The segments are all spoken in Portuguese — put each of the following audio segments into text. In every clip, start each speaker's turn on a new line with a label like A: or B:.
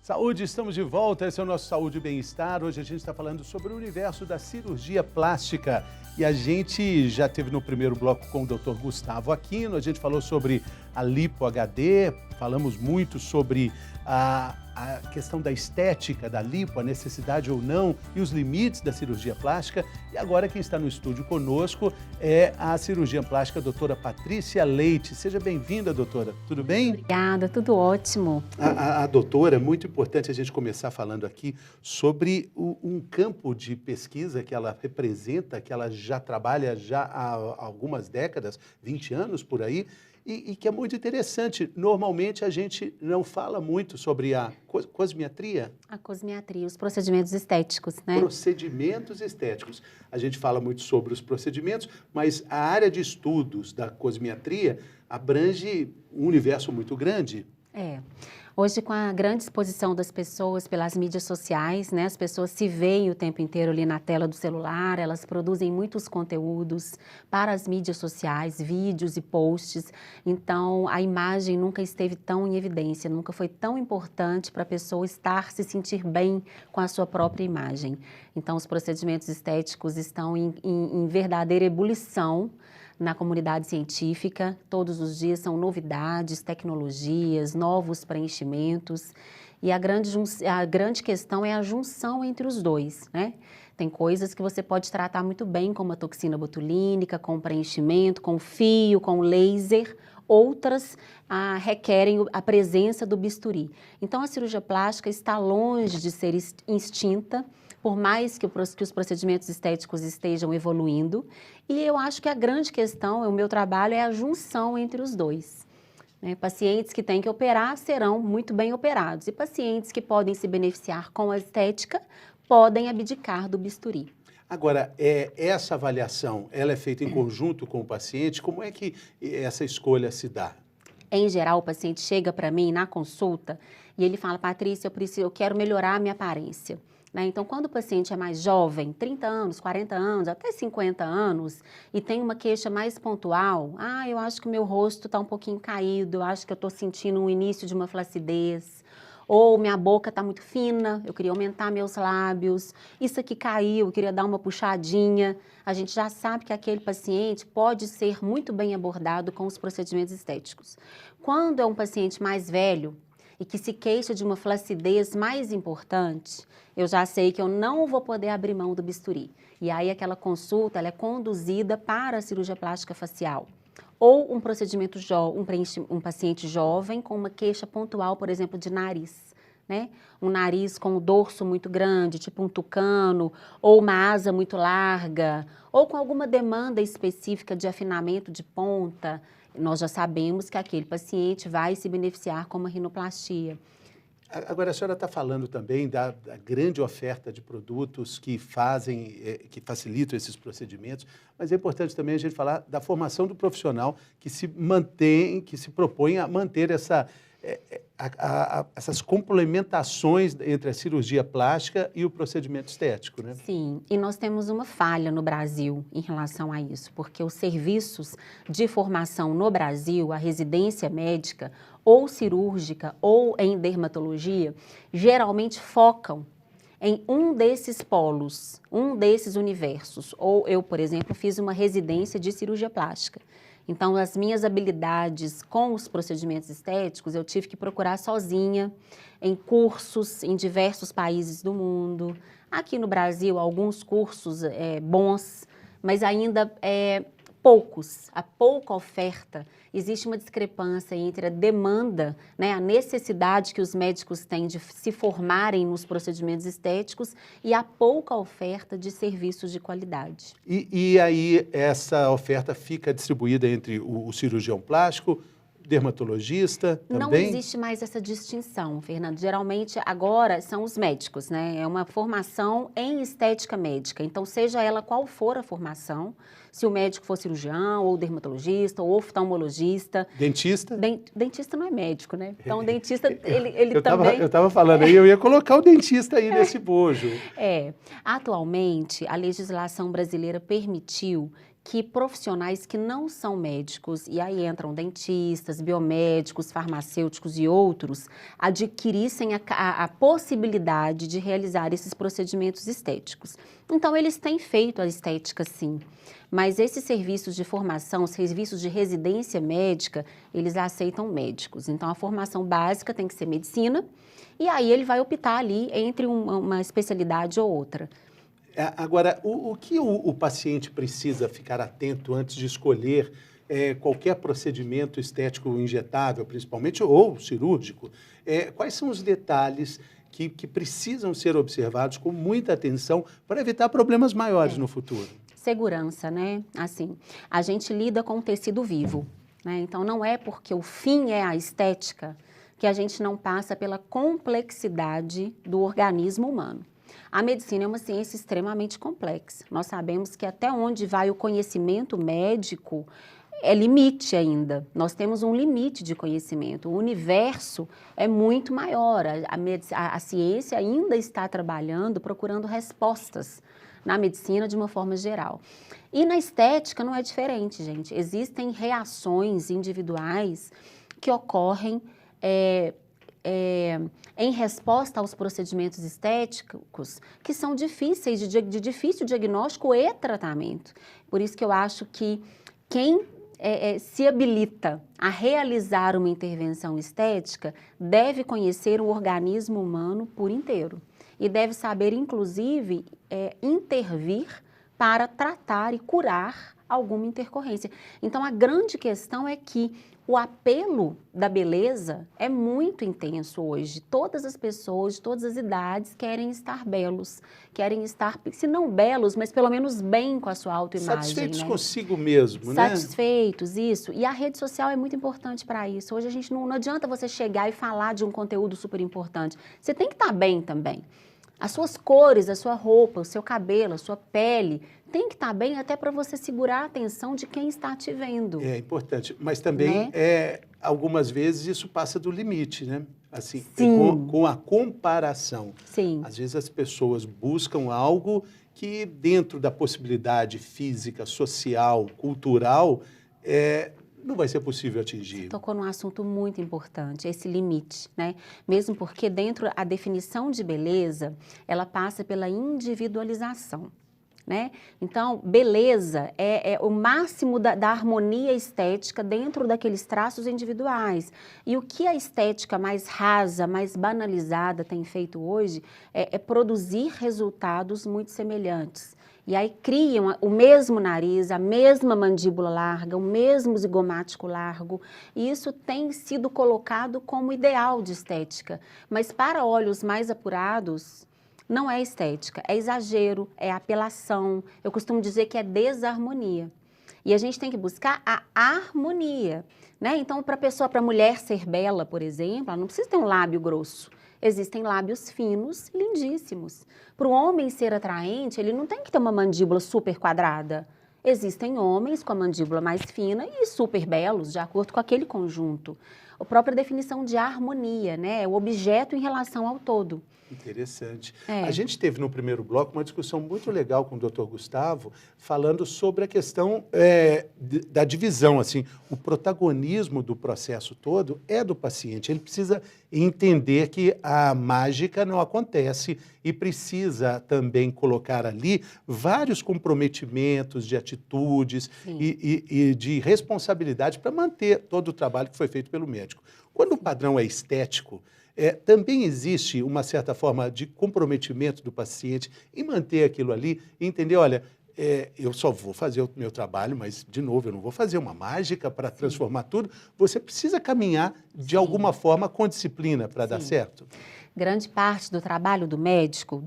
A: Saúde, estamos de volta, esse é o nosso Saúde e Bem-Estar. Hoje a gente está falando sobre o universo da cirurgia plástica. E a gente já teve no primeiro bloco com o Dr. Gustavo Aquino, a gente falou sobre a Lipo HD, falamos muito sobre a questão da estética da lipo, a necessidade ou não e os limites da cirurgia plástica. E agora quem está no estúdio conosco é a cirurgiã plástica, a doutora Patrícia Leite. Seja bem-vinda, doutora. Tudo bem?
B: Obrigada, tudo ótimo.
A: A doutora, é muito importante a gente começar falando aqui sobre um campo de pesquisa que ela representa, que ela já trabalha já há algumas décadas, 20 anos por aí, e que é muito interessante. Normalmente a gente não fala muito sobre a cosmiatria.
B: A cosmiatria, os procedimentos estéticos, né?
A: Procedimentos estéticos. A gente fala muito sobre os procedimentos, mas a área de estudos da cosmiatria abrange um universo muito grande.
B: Hoje, com a grande exposição das pessoas pelas mídias sociais, né, as pessoas se veem o tempo inteiro ali na tela do celular, elas produzem muitos conteúdos para as mídias sociais, vídeos e posts. Então, a imagem nunca esteve tão em evidência, nunca foi tão importante para a pessoa se sentir bem com a sua própria imagem. Então, os procedimentos estéticos estão em verdadeira ebulição na comunidade científica. Todos os dias são novidades, tecnologias, novos preenchimentos, e a grande questão é a junção entre os dois, né? Tem coisas que você pode tratar muito bem, como a toxina botulínica, com preenchimento, com fio, com laser. Outras requerem a presença do bisturi. Então, a cirurgia plástica está longe de ser extinta, por mais que os procedimentos estéticos estejam evoluindo. E eu acho que a grande questão, o meu trabalho, é a junção entre os dois. Pacientes que têm que operar serão muito bem operados, e pacientes que podem se beneficiar com a estética podem abdicar do bisturi.
A: Agora, essa avaliação, ela é feita em conjunto com o paciente? Como é que essa escolha se dá?
B: Em geral, o paciente chega para mim na consulta e ele fala: Patrícia, eu quero melhorar a minha aparência. Então, quando o paciente é mais jovem, 30 anos, 40 anos, até 50 anos, e tem uma queixa mais pontual, eu acho que o meu rosto está um pouquinho caído, eu acho que eu estou sentindo o início de uma flacidez, ou minha boca está muito fina, eu queria aumentar meus lábios, isso aqui caiu, eu queria dar uma puxadinha. A gente já sabe que aquele paciente pode ser muito bem abordado com os procedimentos estéticos. Quando é um paciente mais velho e que se queixa de uma flacidez mais importante, eu já sei que eu não vou poder abrir mão do bisturi. E aí aquela consulta ela é conduzida para a cirurgia plástica facial. Ou um procedimento um paciente jovem com uma queixa pontual, por exemplo, de nariz. Um nariz com um dorso muito grande, tipo um tucano, ou uma asa muito larga, ou com alguma demanda específica de afinamento de ponta. Nós já sabemos que aquele paciente vai se beneficiar com uma rinoplastia.
A: Agora, a senhora está falando também da grande oferta de produtos que facilitam esses procedimentos, mas é importante também a gente falar da formação do profissional que se propõe a manter essas complementações entre a cirurgia plástica e o procedimento estético, né?
B: Sim, e nós temos uma falha no Brasil em relação a isso, porque os serviços de formação no Brasil, a residência médica, ou cirúrgica, ou em dermatologia, geralmente focam em um desses polos, um desses universos. Ou eu, por exemplo, fiz uma residência de cirurgia plástica. Então, as minhas habilidades com os procedimentos estéticos, eu tive que procurar sozinha, em cursos em diversos países do mundo. Aqui no Brasil, alguns cursos bons, mas ainda poucos, há pouca oferta. Existe uma discrepância entre a demanda, a necessidade que os médicos têm de se formarem nos procedimentos estéticos e a pouca oferta de serviços de qualidade.
A: E aí essa oferta fica distribuída entre o cirurgião plástico, dermatologista também?
B: Não existe mais essa distinção, Fernando. Geralmente, agora, são os médicos, É uma formação em estética médica. Então, seja ela qual for a formação, se o médico for cirurgião, ou dermatologista, ou oftalmologista.
A: Dentista?
B: Dentista não é médico, Então, o dentista, ele também...
A: Eu estava falando aí, eu ia colocar o dentista aí nesse bojo.
B: Atualmente, a legislação brasileira permitiu que profissionais que não são médicos, e aí entram dentistas, biomédicos, farmacêuticos e outros, adquirissem a possibilidade de realizar esses procedimentos estéticos. Então, eles têm feito a estética, sim, mas esses serviços de formação, serviços de residência médica, eles aceitam médicos. Então, a formação básica tem que ser medicina, e aí ele vai optar ali entre uma especialidade ou outra.
A: Agora, o que o paciente precisa ficar atento antes de escolher qualquer procedimento estético injetável, principalmente, ou cirúrgico? Quais são os detalhes que precisam ser observados com muita atenção para evitar problemas maiores no futuro?
B: Segurança, né? Assim, a gente lida com tecido vivo, né? Então, não é porque o fim é a estética que a gente não passa pela complexidade do organismo humano. A medicina é uma ciência extremamente complexa. Nós sabemos que até onde vai o conhecimento médico é limite ainda. Nós temos um limite de conhecimento. O universo é muito maior. A ciência ainda está trabalhando, procurando respostas na medicina de uma forma geral. E na estética não é diferente, gente. Existem reações individuais que ocorrem em resposta aos procedimentos estéticos que são difíceis, de difícil diagnóstico e tratamento. Por isso que eu acho que quem se habilita a realizar uma intervenção estética deve conhecer o organismo humano por inteiro e deve saber, inclusive, intervir para tratar e curar alguma intercorrência. Então, a grande questão é que o apelo da beleza é muito intenso hoje. Todas as pessoas de todas as idades querem estar belos, querem estar, se não belos, mas pelo menos bem com a sua autoimagem.
A: Satisfeitos, né?
B: Consigo
A: Consigo mesmo, né?
B: Satisfeitos, isso. E a rede social é muito importante para isso. Hoje a gente não adianta você chegar e falar de um conteúdo super importante. Você tem que estar bem também. As suas cores, a sua roupa, o seu cabelo, a sua pele, tem que estar bem até para você segurar a atenção de quem está te vendo.
A: É importante, mas também, algumas vezes, isso passa do limite, né? Assim, com a comparação.
B: Sim.
A: Às vezes as pessoas buscam algo que, dentro da possibilidade física, social, cultural, não vai ser possível atingir.
B: Você tocou num assunto muito importante, esse limite, né? Mesmo porque dentro a definição de beleza, ela passa pela individualização, né? Então, beleza é o máximo da harmonia estética dentro daqueles traços individuais. E o que a estética mais rasa, mais banalizada tem feito hoje é produzir resultados muito semelhantes. E aí criam o mesmo nariz, a mesma mandíbula larga, o mesmo zigomático largo. E isso tem sido colocado como ideal de estética. Mas para olhos mais apurados, não é estética, é exagero, é apelação. Eu costumo dizer que é desarmonia. E a gente tem que buscar a harmonia, né? Então, para a mulher ser bela, por exemplo, ela não precisa ter um lábio grosso. Existem lábios finos, lindíssimos. Para o homem ser atraente, ele não tem que ter uma mandíbula super quadrada. Existem homens com a mandíbula mais fina e super belos, de acordo com aquele conjunto. A própria definição de harmonia, né? O objeto em relação ao todo.
A: Interessante. A gente teve no primeiro bloco uma discussão muito legal com o Dr. Gustavo, falando sobre a questão da divisão, assim, o protagonismo do processo todo é do paciente. Ele precisa entender que a mágica não acontece e precisa também colocar ali vários comprometimentos de atitudes e de responsabilidade para manter todo o trabalho que foi feito pelo médico. Quando o padrão é estético, também existe uma certa forma de comprometimento do paciente em manter aquilo ali e entender, olha, eu só vou fazer o meu trabalho, mas, de novo, eu não vou fazer uma mágica para transformar tudo. Você precisa caminhar, de alguma forma, com disciplina para dar certo.
B: Grande parte do trabalho do médico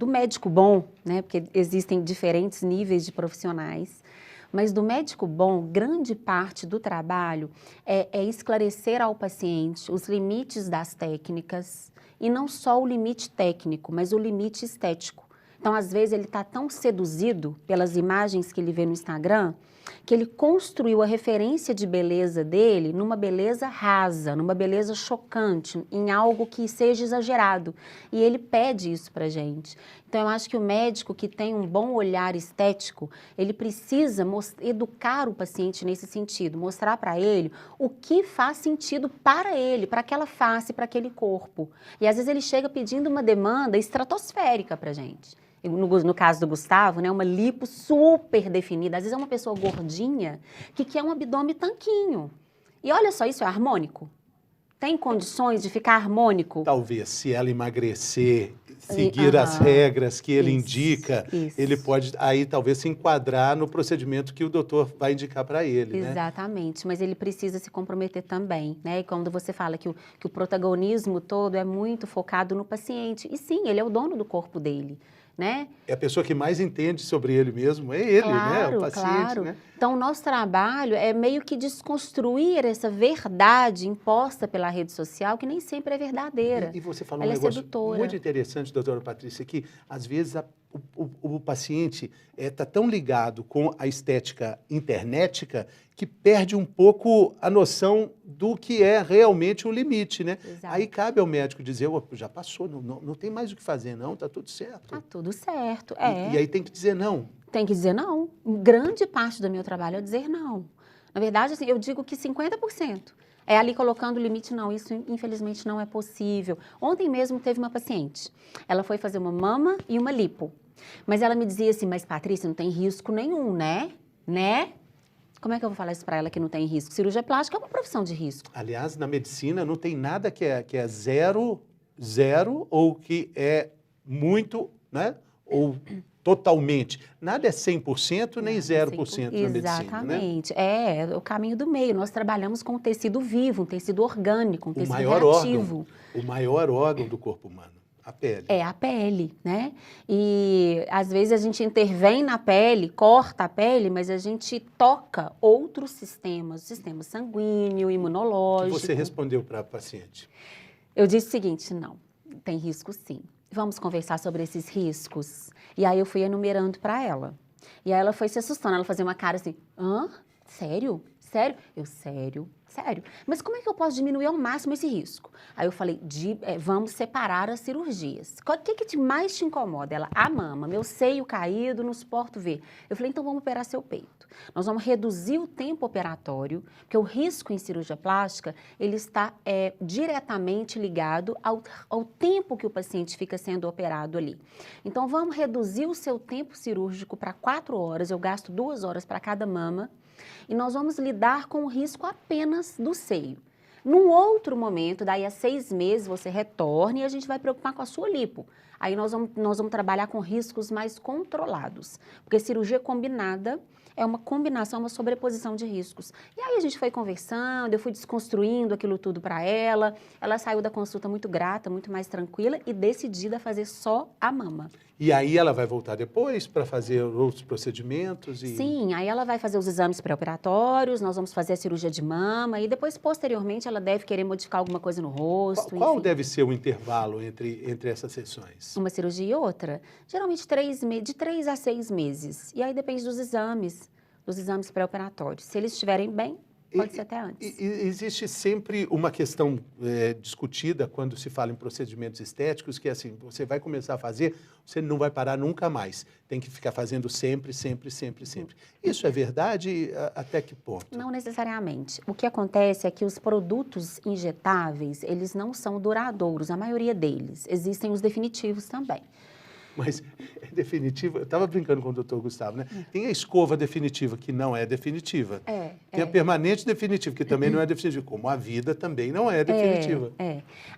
B: bom, né, porque existem diferentes níveis de profissionais, mas do médico bom, grande parte do trabalho é esclarecer ao paciente os limites das técnicas e não só o limite técnico, mas o limite estético. Então, às vezes, ele está tão seduzido pelas imagens que ele vê no Instagram que ele construiu a referência de beleza dele numa beleza rasa, numa beleza chocante, em algo que seja exagerado. E ele pede isso pra gente. Então, Então, eu acho que o médico que tem um bom olhar estético, ele precisa educar o paciente nesse sentido, mostrar para ele o que faz sentido para ele, para aquela face, para aquele corpo. E às vezes ele chega pedindo uma demanda estratosférica para a gente. No caso do Gustavo, né, uma lipo super definida. Às vezes é uma pessoa gordinha que quer um abdômen tanquinho. E olha só, isso é harmônico? Tem condições de ficar harmônico?
A: Talvez, se ela emagrecer, seguir as regras que ele indica, ele pode aí talvez se enquadrar no procedimento que o doutor vai indicar para ele, né?
B: Exatamente, mas ele precisa se comprometer também, né? E quando você fala que o protagonismo todo é muito focado no paciente, e sim, ele é o dono do corpo dele, né?
A: É a pessoa que mais entende sobre ele mesmo, é ele, né? O paciente, né?
B: Então, o nosso trabalho é meio que desconstruir essa verdade imposta pela rede social, que nem sempre é verdadeira.
A: E você falou
B: Ela
A: um negócio
B: sedutora.
A: muito interessante, doutora Patrícia, que às vezes o paciente está tão ligado com a estética internética que perde um pouco a noção do que é realmente o limite, né?
B: Exato.
A: Aí cabe ao médico dizer, já passou, não tem mais o que fazer, não, tá tudo certo.
B: Tá tudo certo,
A: E aí tem que dizer não.
B: Tem que dizer não. Grande parte do meu trabalho é dizer não. Na verdade, assim, eu digo que 50%. É ali colocando o limite, não, isso infelizmente não é possível. Ontem mesmo teve uma paciente, ela foi fazer uma mama e uma lipo. Mas ela me dizia assim, mas Patrícia, não tem risco nenhum, né? Né? Como é que eu vou falar isso para ela que não tem risco? Cirurgia plástica é uma profissão de risco.
A: Aliás, na medicina não tem nada que é zero, ou que é muito, né? Ou totalmente. Nada é 100% nem 0% na medicina,
B: Exatamente.
A: Né?
B: É o caminho do meio. Nós trabalhamos com um tecido vivo, um tecido orgânico, um tecido
A: reativo. O maior órgão do corpo humano, a pele.
B: É a pele, né? E às vezes a gente intervém na pele, corta a pele, mas a gente toca outros sistemas, o sistema sanguíneo, imunológico.
A: O que você respondeu para a paciente?
B: Eu disse o seguinte, não, tem risco sim. Vamos conversar sobre esses riscos? E aí eu fui enumerando para ela. E aí ela foi se assustando, ela fazia uma cara assim, hã? Sério? Sério? Eu, sério? Sério? Mas como é que eu posso diminuir ao máximo esse risco? Aí eu falei, vamos separar as cirurgias. O que mais te incomoda? Ela, a mama, meu seio caído, não suporto ver. Eu falei, então vamos operar seu peito. Nós vamos reduzir o tempo operatório, porque o risco em cirurgia plástica, ele está diretamente ligado ao tempo que o paciente fica sendo operado ali. Então vamos reduzir o seu tempo cirúrgico para 4 horas, eu gasto 2 horas para cada mama, e nós vamos lidar com o risco apenas do seio. Num outro momento, daí a 6 meses, você retorna e a gente vai preocupar com a sua lipo. Aí nós vamos trabalhar com riscos mais controlados, porque cirurgia combinada é uma combinação, uma sobreposição de riscos. E aí a gente foi conversando, eu fui desconstruindo aquilo tudo para ela, ela saiu da consulta muito grata, muito mais tranquila e decidida a fazer só a mama.
A: E aí ela vai voltar depois para fazer outros procedimentos?
B: Sim, aí ela vai fazer os exames pré-operatórios, nós vamos fazer a cirurgia de mama e depois, posteriormente, ela deve querer modificar alguma coisa no rosto.
A: Qual deve ser o intervalo entre essas sessões?
B: Uma cirurgia e outra? Geralmente de 3 a 6 meses. E aí depende dos exames pré-operatórios. Se eles estiverem bem, pode ser até antes.
A: Existe sempre uma questão discutida quando se fala em procedimentos estéticos, que é assim, você vai começar a fazer, você não vai parar nunca mais. Tem que ficar fazendo sempre, sempre, sempre, sempre. Isso é verdade? Até que ponto?
B: Não necessariamente. O que acontece é que os produtos injetáveis, eles não são duradouros, a maioria deles. Existem os definitivos também.
A: Mas é definitiva, eu estava brincando com o doutor Gustavo, né? Tem a escova definitiva, que não é definitiva. Tem a permanente definitiva, que também não é definitiva, como a vida também não é definitiva.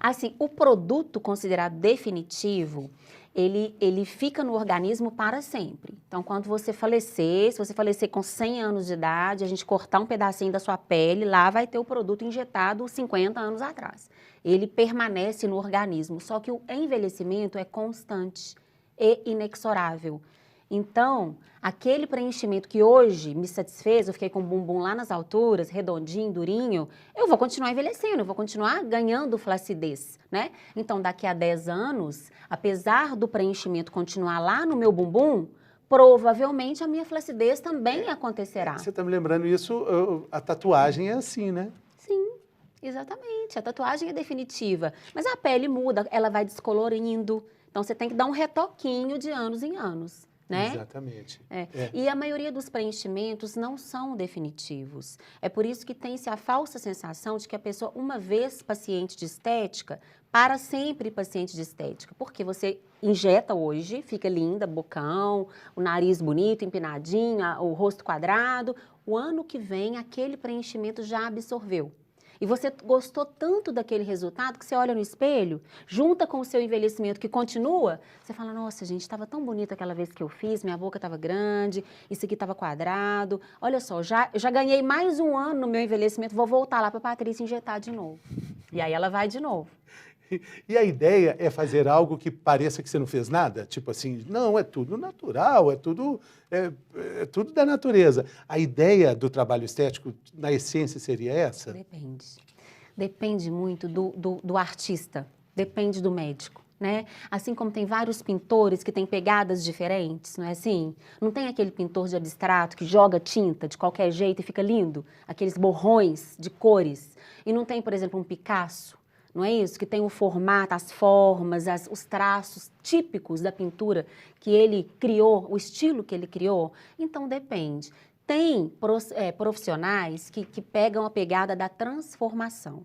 B: Assim, o produto considerado definitivo, ele fica no organismo para sempre. Então, quando você falecer, se você falecer com 100 anos de idade, a gente cortar um pedacinho da sua pele, lá vai ter o produto injetado 50 anos atrás. Ele permanece no organismo, só que o envelhecimento é constante e inexorável. Então, aquele preenchimento que hoje me satisfez, eu fiquei com o bumbum lá nas alturas, redondinho, durinho, eu vou continuar envelhecendo, eu vou continuar ganhando flacidez, né? Então, daqui a 10 anos, apesar do preenchimento continuar lá no meu bumbum, provavelmente a minha flacidez também acontecerá.
A: Você está me lembrando isso, a tatuagem é assim, né?
B: Sim, exatamente. A tatuagem é definitiva, mas a pele muda, ela vai descolorindo. Então, Então, você tem que dar um retoquinho de anos em anos. Né?
A: Exatamente.
B: E a maioria dos preenchimentos não são definitivos. É por isso que tem-se a falsa sensação de que a pessoa, uma vez paciente de estética, para sempre paciente de estética. Porque você injeta hoje, fica linda, bocão, o nariz bonito, empinadinho, o rosto quadrado. O ano que vem, aquele preenchimento já absorveu. E você gostou tanto daquele resultado que você olha no espelho, junta com o seu envelhecimento que continua, você fala, nossa, gente, estava tão bonito aquela vez que eu fiz, minha boca estava grande, isso aqui estava quadrado. Olha só, já ganhei mais um ano no meu envelhecimento, vou voltar lá para a Patrícia injetar de novo. E aí ela vai de novo.
A: E a ideia é fazer algo que pareça que você não fez nada? Tipo assim, não, é tudo natural, é tudo da natureza. A ideia do trabalho estético, na essência, seria essa?
B: Depende. Depende muito do artista, depende do médico. Né? Assim como tem vários pintores que têm pegadas diferentes, não é assim? Não tem aquele pintor de abstrato que joga tinta de qualquer jeito e fica lindo? Aqueles borrões de cores. E não tem, por exemplo, um Picasso, não é isso? Que tem o formato, as formas, os traços típicos da pintura que ele criou, o estilo que ele criou. Então, depende. Tem profissionais que pegam a pegada da transformação.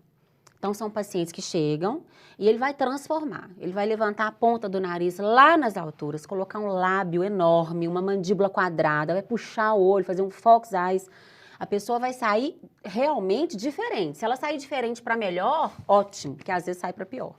B: Então, são pacientes que chegam e ele vai transformar. Ele vai levantar a ponta do nariz lá nas alturas, colocar um lábio enorme, uma mandíbula quadrada, vai puxar o olho, fazer um fox eyes. A pessoa vai sair realmente diferente. Se ela sair diferente para melhor, ótimo, porque às vezes sai para pior.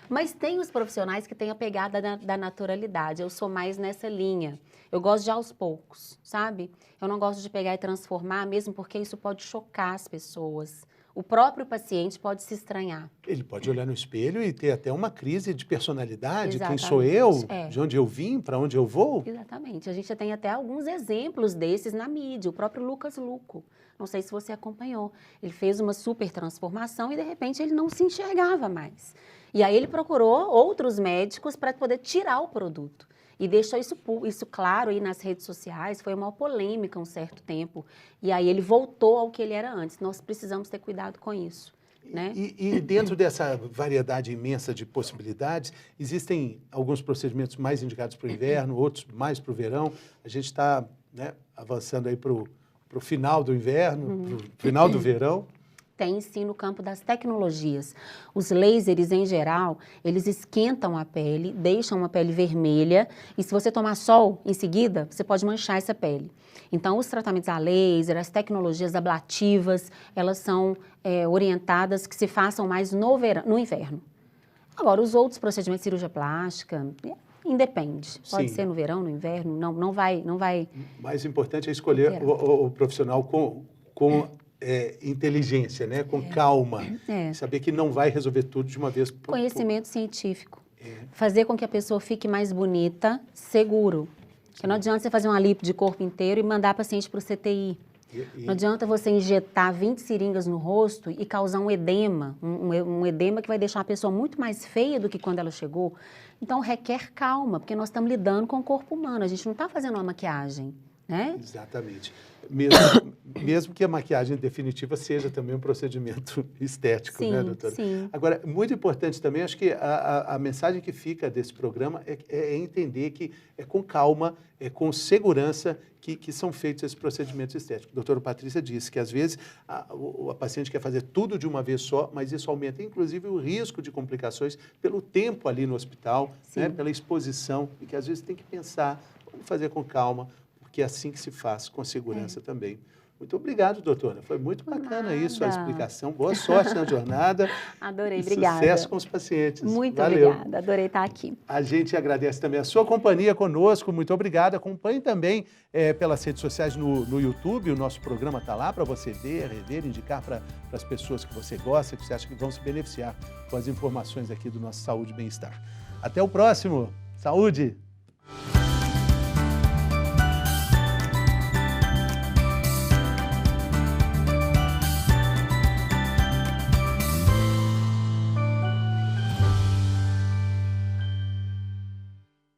B: Mas tem os profissionais que têm a pegada da naturalidade. Eu sou mais nessa linha. Eu gosto de aos poucos, sabe? Eu não gosto de pegar e transformar, mesmo porque isso pode chocar as pessoas. O próprio paciente pode se estranhar.
A: Ele pode olhar no espelho e ter até uma crise de personalidade.
B: Exatamente.
A: Quem sou eu? De onde eu vim? Para onde eu vou?
B: Exatamente. A gente tem até alguns exemplos desses na mídia. O próprio Lucas Luco. Não sei se você acompanhou. Ele fez uma super transformação e, de repente, ele não se enxergava mais. E aí ele procurou outros médicos para poder tirar o produto. E deixou isso claro aí nas redes sociais, foi uma polêmica um certo tempo. E aí ele voltou ao que ele era antes. Nós precisamos ter cuidado com isso, né?
A: E dentro dessa variedade imensa de possibilidades, existem alguns procedimentos mais indicados para o inverno, outros mais para o verão. A gente está, né, avançando aí para o final do inverno, para o final do verão.
B: Tem sim no campo das tecnologias. Os lasers, em geral, eles esquentam a pele, deixam uma pele vermelha e se você tomar sol em seguida, você pode manchar essa pele. Então, os tratamentos a laser, as tecnologias ablativas, elas são orientadas que se façam mais no inverno. Agora, os outros procedimentos de cirurgia plástica, independe. Pode ser no verão, no inverno, não vai...
A: O mais importante é escolher o profissional com inteligência, né? Com calma. Saber que não vai resolver tudo de uma vez.
B: Conhecimento científico. Fazer com que a pessoa fique mais bonita, seguro. Porque não adianta você fazer uma lipo de corpo inteiro e mandar a paciente para o CTI. Não adianta você injetar 20 seringas no rosto e causar um edema, um edema que vai deixar a pessoa muito mais feia do que quando ela chegou. Então, requer calma, porque nós estamos lidando com o corpo humano, a gente não está fazendo uma maquiagem, né?
A: Exatamente. Mesmo que a maquiagem definitiva seja também um procedimento estético,
B: sim,
A: né, doutora?
B: Sim.
A: Agora, muito importante também, acho que a mensagem que fica desse programa é entender que é com calma, é com segurança que são feitos esses procedimentos estéticos. A doutora Patrícia disse que, às vezes, a paciente quer fazer tudo de uma vez só, mas isso aumenta, inclusive, o risco de complicações pelo tempo ali no hospital, né, pela exposição, e que, às vezes, tem que pensar, vamos fazer com calma, que é assim que se faz, com segurança também. Muito obrigado, doutora. Foi muito bacana isso, a explicação. Boa sorte na jornada.
B: Adorei, obrigada.
A: Sucesso com os pacientes.
B: Muito obrigada, adorei estar aqui.
A: A gente agradece também a sua companhia conosco. Muito obrigado. Acompanhe também pelas redes sociais no YouTube. O nosso programa está lá para você ver, rever, indicar para as pessoas que você gosta, que você acha que vão se beneficiar com as informações aqui do nosso Saúde e Bem-Estar. Até o próximo. Saúde!